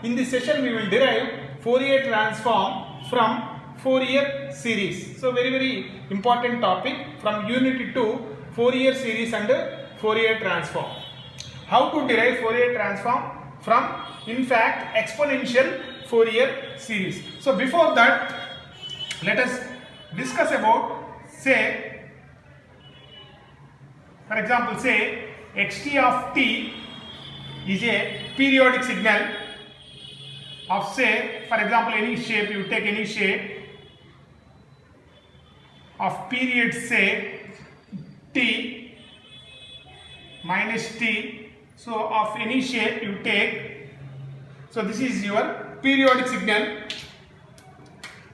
in this session we will derive Fourier transform from Fourier series. So very important topic from unit 2, Fourier series and Fourier transform. How to derive Fourier transform from, in fact, exponential Fourier series. So before that, let us discuss about, say, for example, say xt of t is a periodic signal of, say, for example, any shape. You take any shape of period, say t minus t. So of any shape you take. So this is your periodic signal.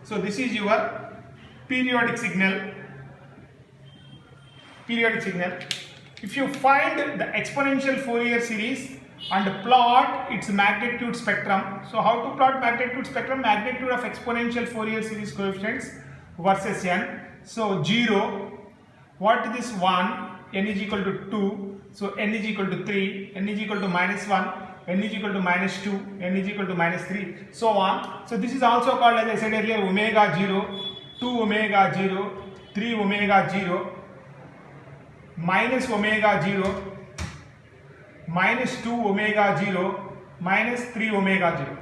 So this is your periodic signal. If you find the exponential Fourier series and plot its magnitude spectrum. So how to plot magnitude spectrum? Magnitude of exponential Fourier series coefficients versus n. So 0, what is this 1? N is equal to 2. So n is equal to 3, n is equal to minus 1, n is equal to minus 2, n is equal to minus 3, so on. So this is also called, as I said earlier, omega 0, 2 omega 0, 3 omega 0, minus omega 0, minus 2 omega 0, minus 3 omega 0.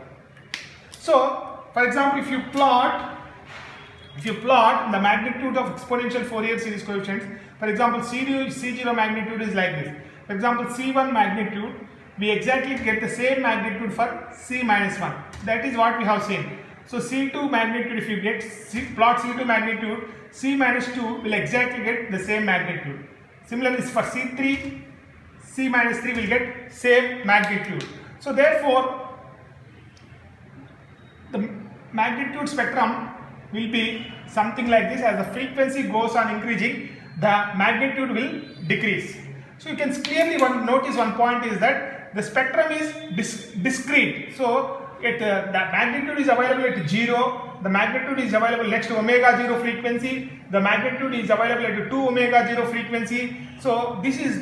So for example, if you plot the magnitude of exponential Fourier series coefficients, for example, C0 magnitude is like this. For example, C1 magnitude, we exactly get the same magnitude for C minus 1. That is what we have seen. So C2 magnitude, if you get plot C2 magnitude, C minus 2 will exactly get the same magnitude. Similarly, for C3, C minus 3 will get same magnitude. So therefore, the magnitude spectrum will be something like this. As the frequency goes on increasing, the magnitude will decrease. So you can clearly notice one point is that the spectrum is discrete. So the magnitude is available at 0, the magnitude is available next to omega 0 frequency, the magnitude is available at 2 omega 0 frequency. So this is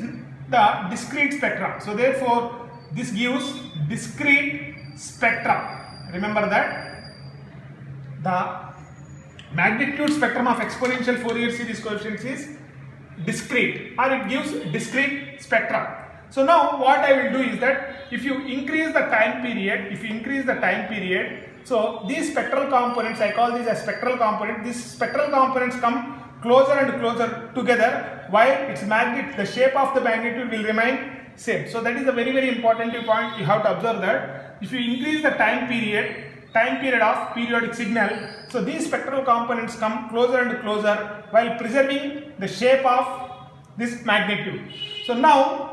the discrete spectrum. So therefore, this gives discrete spectrum. Remember that the magnitude spectrum of exponential Fourier series coefficients is discrete, or it gives discrete spectrum. So now what I will do is that if you increase the time period, so these spectral components, I call these as spectral components, these spectral components come closer and closer together, while its the shape of the magnitude will remain same. So that is a very important point. You have to observe that if you increase the time period of periodic signal, so these spectral components come closer and closer while preserving the shape of this magnitude. So now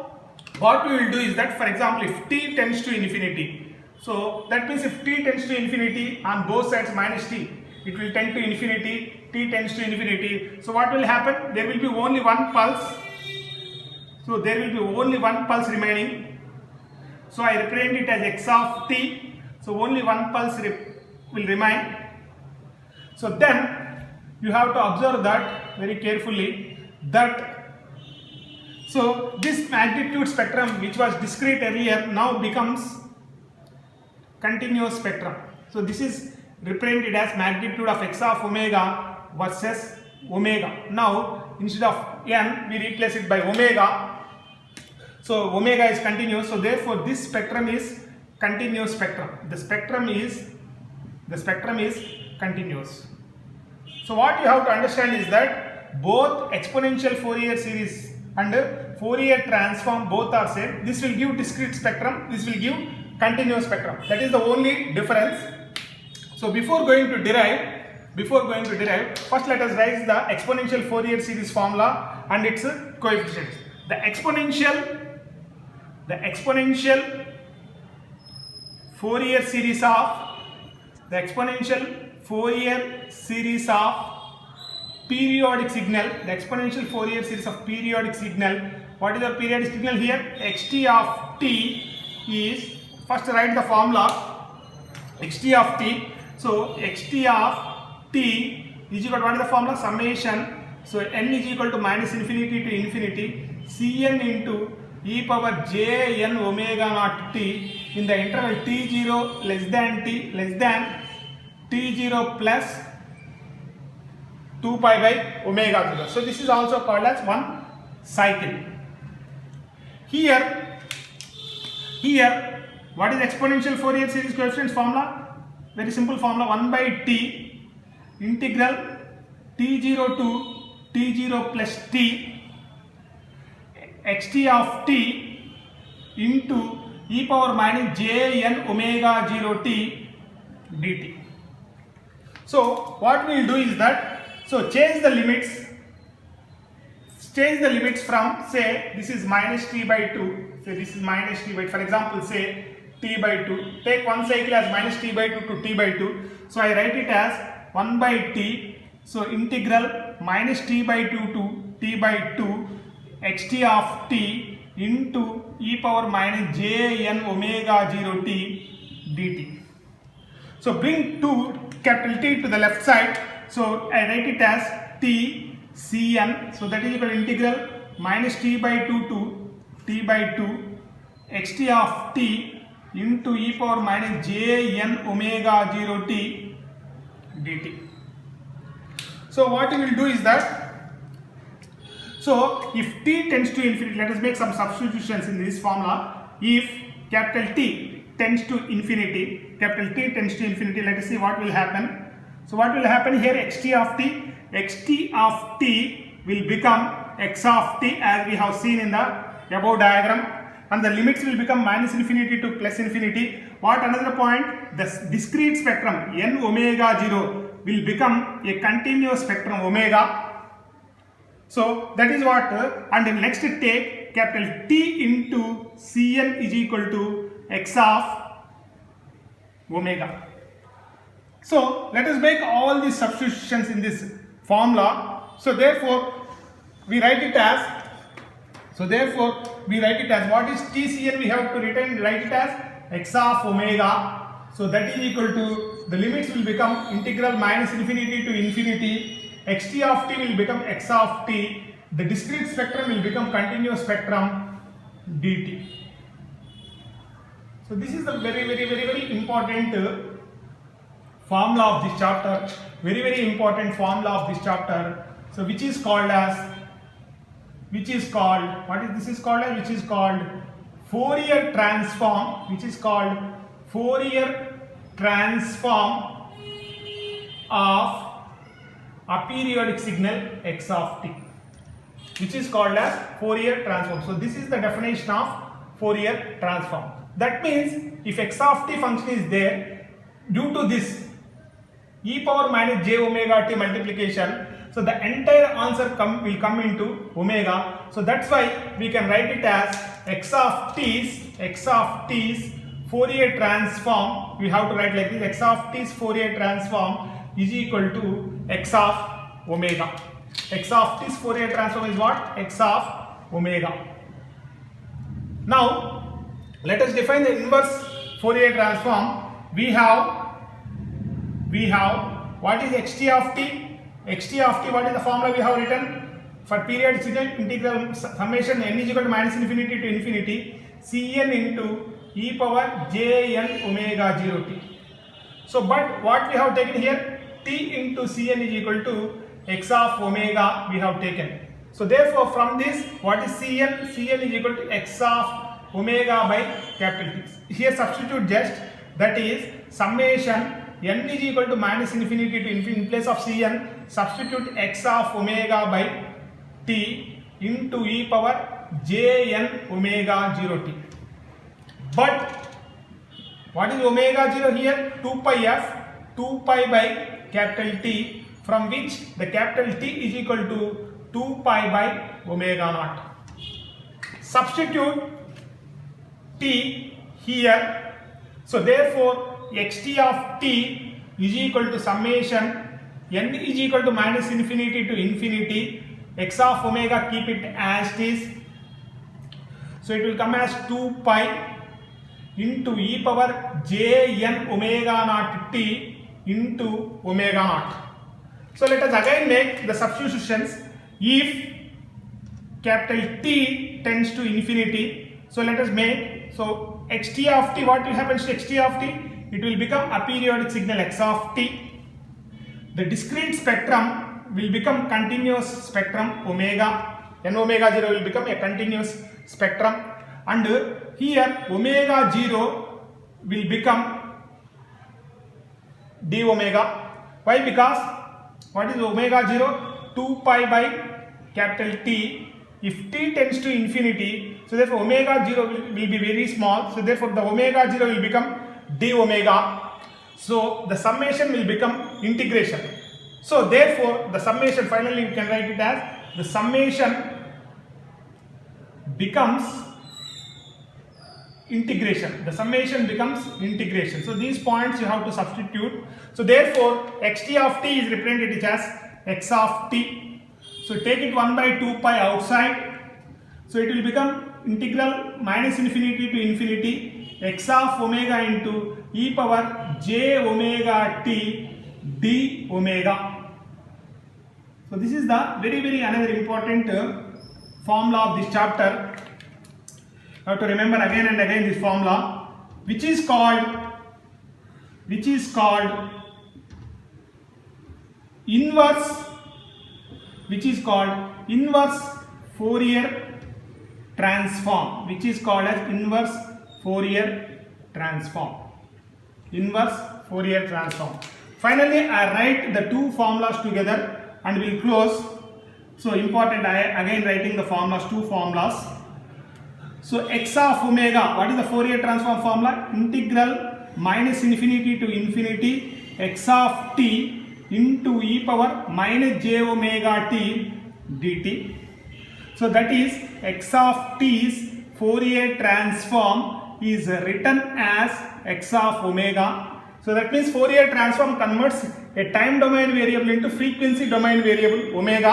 what we will do is that, for example, if t tends to infinity, so that means if t tends to infinity on both sides minus t, it will tend to infinity, t tends to infinity. So what will happen? There will be only one pulse. So there will be only one pulse remaining. So I represent it as x of t. So only one pulse will remain. So then you have to observe that very carefully, that so this magnitude spectrum, which was discrete earlier, now becomes continuous spectrum. So this is represented as magnitude of x of omega versus omega. Now instead of n, we replace it by omega. So omega is continuous. So therefore this spectrum is continuous spectrum. The spectrum is continuous. So what you have to understand is that both exponential Fourier series and Fourier transform both are same. This will give discrete spectrum, this will give continuous spectrum. That is the only difference. So before going to derive, first let us write the exponential Fourier series formula and its coefficients. The exponential Fourier series of periodic signal, what is the periodic signal here? Xt of t is, first write the formula, xt of t. So xt of t is equal to, what is the formula? Summation. So n is equal to minus infinity to infinity, Cn into e power j n omega naught t in the interval t0 less than t0 plus 2 pi by omega 0. So this is also called as one cycle. Here what is exponential Fourier series coefficients formula? Very simple formula, 1 by t integral t0 to t0 plus t xt of t into e power minus j n omega 0 t dt. So what we will do is that, so change the limits from, say this is minus t by 2, say this is minus t by 2, for example say t by 2, take one cycle as minus t by 2 to t by 2, so I write it as 1 by t, so integral minus t by 2 to t by 2 xt of t into e power minus j n omega 0 t dt. So bring 2 capital T to the left side, so I write it as t cn, so that is equal to integral minus t by 2 to t by 2 xt of t into e power minus j n omega 0 t dt. So what we will do is that, so if t tends to infinity, let us make some substitutions in this formula. If capital T tends to infinity, let us see what will happen. So what will happen here, xt of t will become x of t as we have seen in the above diagram, and the limits will become minus infinity to plus infinity. What another point, the discrete spectrum n omega 0 will become a continuous spectrum omega. So that is what, and next take capital T into Cn is equal to x of omega. So let us make all these substitutions in this formula. So therefore we write it as, what is Tcn, we have to write it as x of omega. So that is equal to, the limits will become integral minus infinity to infinity, xt of t will become x of t, the discrete spectrum will become continuous spectrum dt. So this is the very important formula of this chapter, very important formula of this chapter. So which is called Fourier transform, Fourier transform of aperiodic signal x of t, which is called as Fourier transform. So this is the definition of Fourier transform. That means if x of t function is there, due to this e power minus j omega t multiplication, so the entire answer will come into omega. So that's why we can write it as x of t's Fourier transform. We have to write like this, x of t's Fourier transform is equal to x of omega. X of t's Fourier transform is what? X of omega. Now let us define the inverse Fourier transform. We have what is xt of t? Xt of t, what is the formula we have written? For period signal, integral summation n is equal to minus infinity to infinity Cn into e power j n omega 0 t. So but what we have taken here, t into Cn is equal to x of omega we have taken. So therefore from this, what is Cn? Cn is equal to x of omega by capital T. Here substitute just, that is summation n is equal to minus infinity to infinity. In place of Cn, substitute x of omega by t into e power jn omega 0 t. But what is omega 0 here? 2 pi f, 2 pi by capital T, from which the capital T is equal to 2 pi by omega naught. Substitute t here. So therefore xt of t is equal to summation n is equal to minus infinity to infinity, x of omega keep it as it is. So it will come as 2 pi into e power jn omega naught t into omega naught. So let us again make the substitutions. If capital T tends to infinity. So let us make, so xt of t, what happens to xt of t? It will become aperiodic signal x of t. The discrete spectrum will become continuous spectrum omega. N omega 0 will become a continuous spectrum, and here omega 0 will become d omega. Why? Because what is omega 0? 2 pi by capital T. If t tends to infinity, so therefore omega 0 will be very small, so therefore the omega 0 will become d omega. So the summation will become integration. So therefore the summation, finally you can write it as the summation becomes integration. The summation becomes integration. So these points you have to substitute. So therefore xt of t is represented as x of t. So take it 1 by 2 pi outside. So it will become integral minus infinity to infinity x of omega into e power j omega t d omega. So this is the very another important formula of this chapter. You have to remember again and again this formula, which is called inverse Fourier transform, which is called as inverse Fourier transform. Inverse Fourier transform. Finally, I write the two formulas together and will close. So important, I again writing the formulas, two formulas. So x of omega, what is the Fourier transform formula? Integral minus infinity to infinity x of t into e power minus j omega t dt. So that is x of t's Fourier transform is written as x of omega. So that means Fourier transform converts a time domain variable into frequency domain variable omega.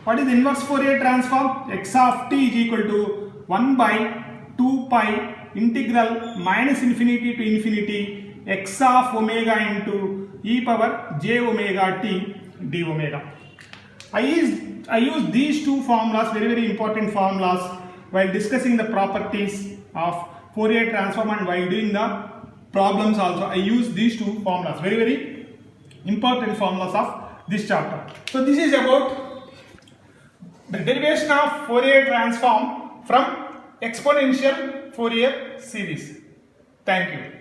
What is inverse Fourier transform? X of t is equal to 1 by 2 pi integral minus infinity to infinity x of omega into e power j omega t d omega. I use these two formulas, very important formulas, while discussing the properties of Fourier transform and while doing the problems also. I use these two formulas, very important formulas of this chapter. So this is about the derivation of Fourier transform from exponential Fourier series. Thank you.